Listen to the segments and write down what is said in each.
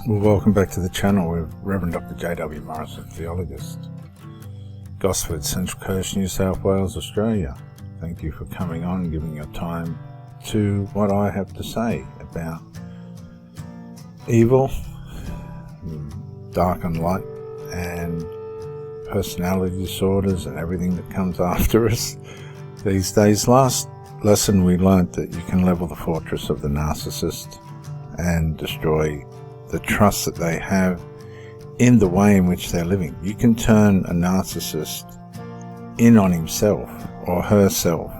Well, welcome back to the channel with Reverend Dr. J.W. Morrison, theologist, Gosford, Central Coast, New South Wales, Australia. Thank you for coming on and giving your time to what I have to say about evil, dark and light, and personality disorders and everything that comes after us these days. Last lesson we learnt that you can level the fortress of the narcissist and destroy the trust that they have in the way in which they're living. You can turn a narcissist in on himself or herself.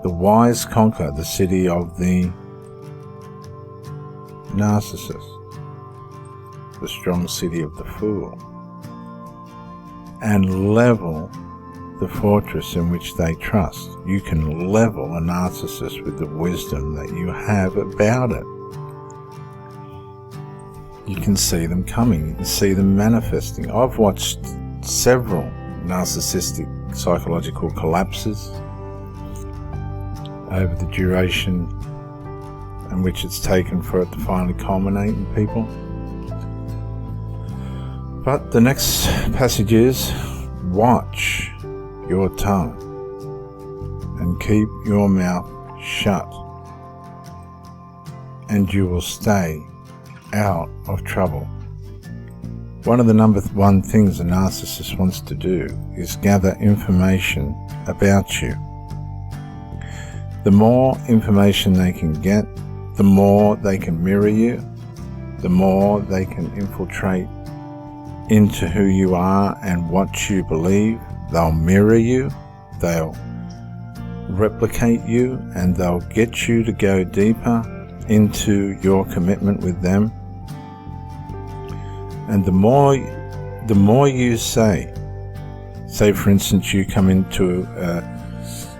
The wise conquer the city of the narcissist, the strong city of the fool, and level the fortress in which they trust. You can level a narcissist with the wisdom that you have about it. You can see them coming, you can see them manifesting. I've watched several narcissistic psychological collapses over the duration in which it's taken for it to finally culminate in people. But the next passage is, watch your tongue and keep your mouth shut, and you will stay out of trouble. One of the number one things a narcissist wants to do is gather information about you. The more information they can get, the more they can mirror you, the more they can infiltrate into who you are and what you believe. They'll mirror you, they'll replicate you, and they'll get you to go deeper into your commitment with them. And the more you say for instance, you come into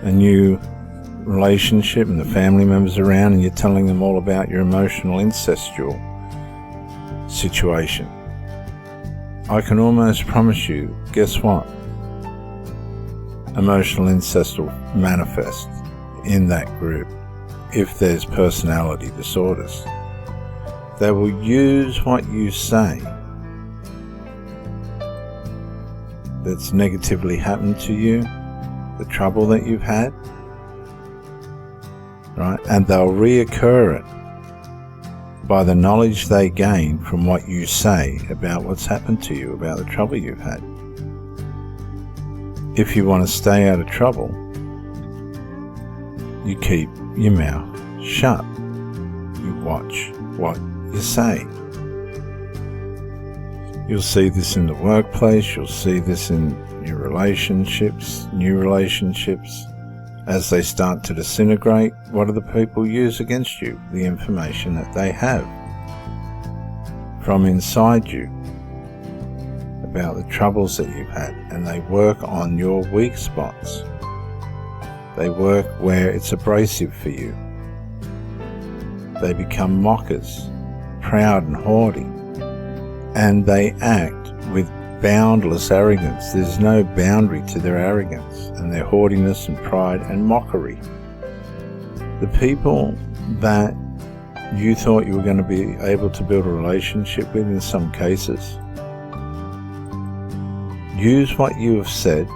a new relationship and the family members around and you're telling them all about your emotional incestual situation. I can almost promise you, guess what? Emotional incest will manifest in that group if there's personality disorders. They will use what you say that's negatively happened to you, the trouble that you've had, right? And they'll reoccur it by the knowledge they gain from what you say about what's happened to you, about the trouble you've had. If you want to stay out of trouble, you keep your mouth shut. You watch what you say. You'll see this in the workplace, you'll see this in your relationships, new relationships. As they start to disintegrate, what do the people use against you? The information that they have from inside you about the troubles that you've had, and they work on your weak spots. They work where it's abrasive for you. They become mockers, proud and haughty, and they act with boundless arrogance. There's no boundary to their arrogance and their haughtiness and pride and mockery. The people that you thought you were going to be able to build a relationship with in some cases, use what you have said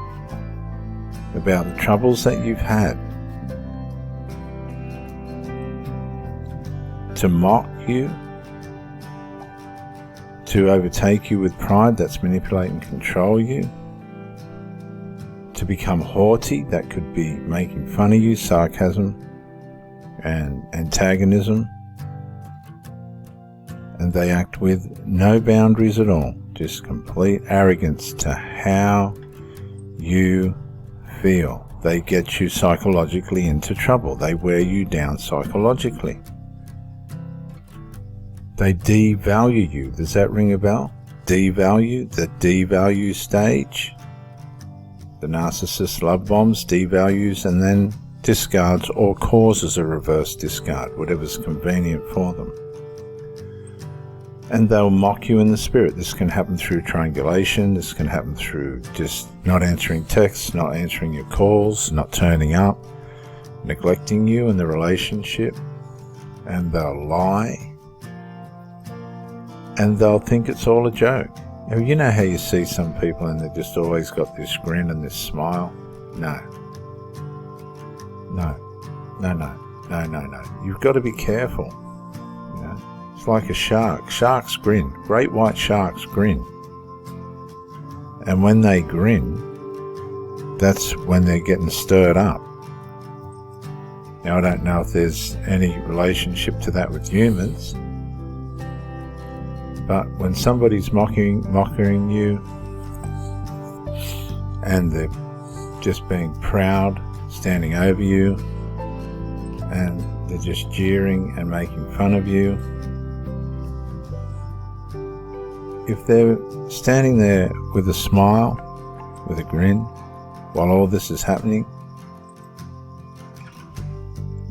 about the troubles that you've had to mock you, to overtake you with pride that's manipulate and control you, to become haughty, that could be making fun of you, sarcasm and antagonism, and they act with no boundaries at all, just complete arrogance to how you feel. They get you psychologically into trouble. They wear you down psychologically. They devalue you. Does that ring a bell? Devalue, the devalue stage. The narcissist love bombs, devalues, and then discards or causes a reverse discard, whatever's convenient for them. And they'll mock you in the spirit. This can happen through triangulation. This can happen through just not answering texts, not answering your calls, not turning up, neglecting you in the relationship. And they'll lie and they'll think it's all a joke. You know how you see some people and they've just always got this grin and this smile? No. You've got to be careful. You know, it's like a shark. Sharks grin. Great white sharks grin. And when they grin, that's when they're getting stirred up. Now, I don't know if there's any relationship to that with humans, but when somebody's mocking you, and they're just being proud, standing over you, and they're just jeering and making fun of you, if they're standing there with a smile, with a grin, while all this is happening,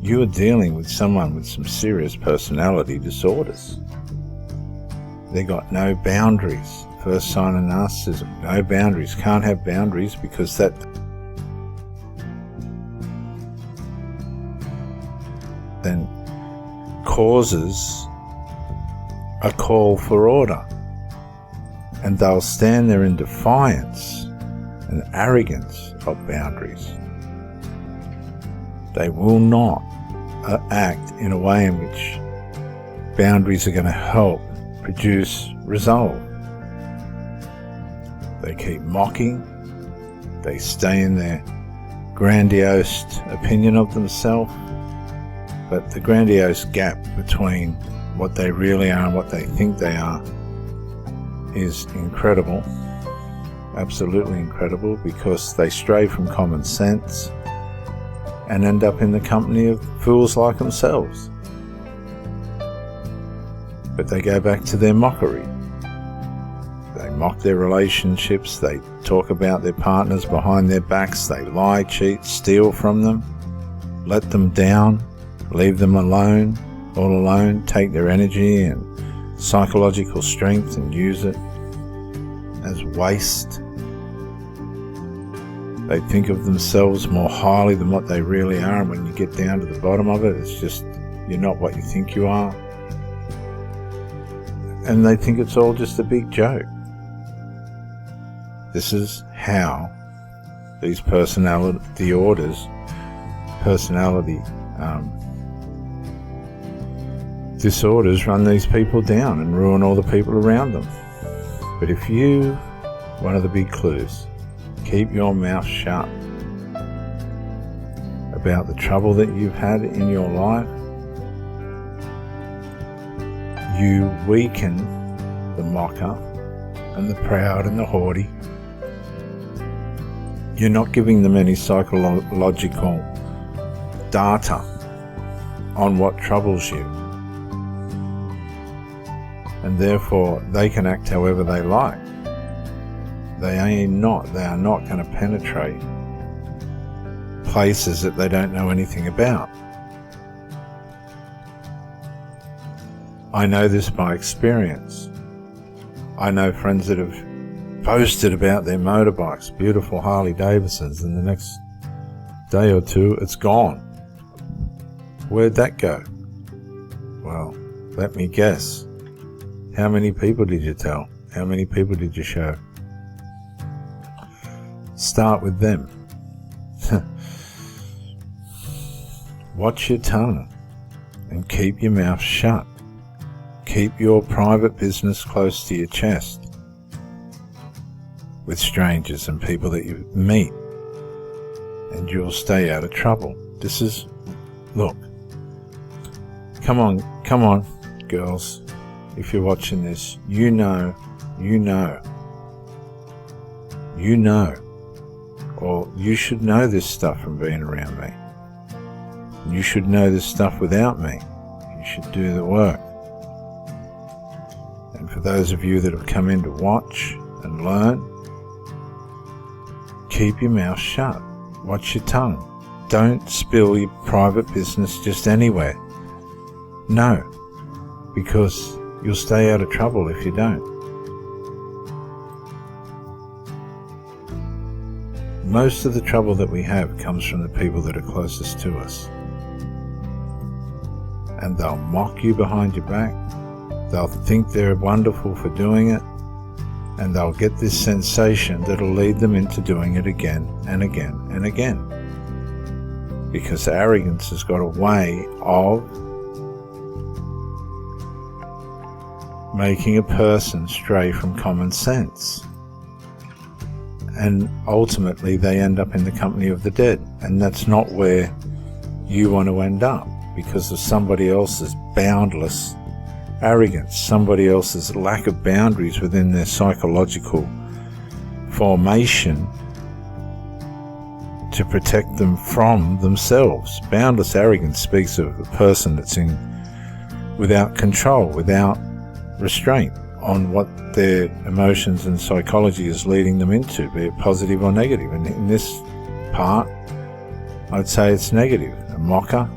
you are dealing with someone with some serious personality disorders. They got no boundaries. First sign of narcissism, no boundaries. Can't have boundaries because that then causes a call for order. And they'll stand there in defiance and arrogance of boundaries. They will not act in a way in which boundaries are going to help produce resolve. They keep mocking. They stay in their grandiose opinion of themselves. But the grandiose gap between what they really are and what they think they are is incredible. Absolutely incredible, because they stray from common sense and end up in the company of fools like themselves. But they go back to their mockery. They mock their relationships, they talk about their partners behind their backs, they lie, cheat, steal from them, let them down, leave them alone, all alone, take their energy and psychological strength and use it as waste. They think of themselves more highly than what they really are, and when you get down to the bottom of it, it's just, you're not what you think you are. And they think it's all just a big joke. This is how these personality disorders run these people down and ruin all the people around them. But if you, one of the big clues, keep your mouth shut about the trouble that you've had in your life, you weaken the mocker and the proud and the haughty. You're not giving them any psychological data on what troubles you. And therefore they can act however they like. They are not going to penetrate places that they don't know anything about. I know this by experience. I know friends that have posted about their motorbikes, beautiful Harley Davidsons, and the next day or two it's gone. Where'd that go? Well, let me guess. How many people did you tell? How many people did you show? Start with them. Watch your tongue and keep your mouth shut. Keep your private business close to your chest with strangers and people that you meet, and you'll stay out of trouble. Look, come on, girls, if you're watching this, you know, or you should know this stuff from being around me. You should know this stuff without me. You should do the work. And for those of you that have come in to watch and learn, keep your mouth shut. Watch your tongue. Don't spill your private business just anywhere. No, because you'll stay out of trouble if you don't. Most of the trouble that we have comes from the people that are closest to us. And they'll mock you behind your back. They'll think they're wonderful for doing it, and they'll get this sensation that'll lead them into doing it again and again and again. Because arrogance has got a way of making a person stray from common sense. And ultimately they end up in the company of the dead. And that's not where you want to end up, because of somebody else's boundless arrogance, somebody else's lack of boundaries within their psychological formation to protect them from themselves. Boundless arrogance speaks of a person that's without control, without restraint on what their emotions and psychology is leading them into, be it positive or negative. And in this part, I'd say it's negative. A mocker,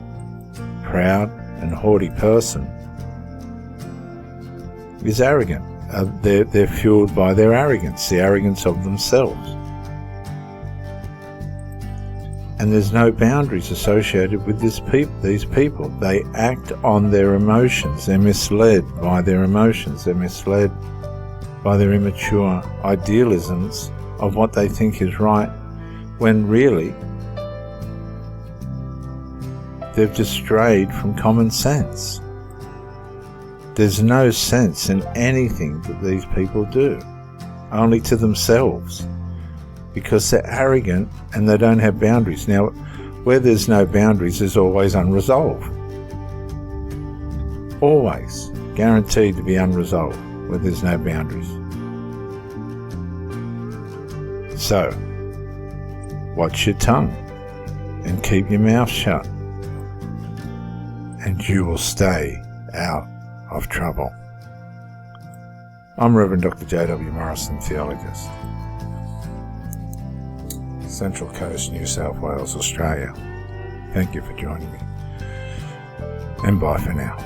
proud and haughty person is arrogant. They're fueled by their arrogance, the arrogance of themselves. And there's no boundaries associated with these people. They act on their emotions. They're misled by their emotions. They're misled by their immature idealisms of what they think is right, when really they've just strayed from common sense. There's no sense in anything that these people do, only to themselves, because they're arrogant and they don't have boundaries. Now, where there's no boundaries, there's always unresolved. Always guaranteed to be unresolved where there's no boundaries. So, watch your tongue and keep your mouth shut, and you will stay out of trouble. I'm Reverend Dr. J.W. Morrison, theologist, Central Coast, New South Wales, Australia. Thank you for joining me, and bye for now.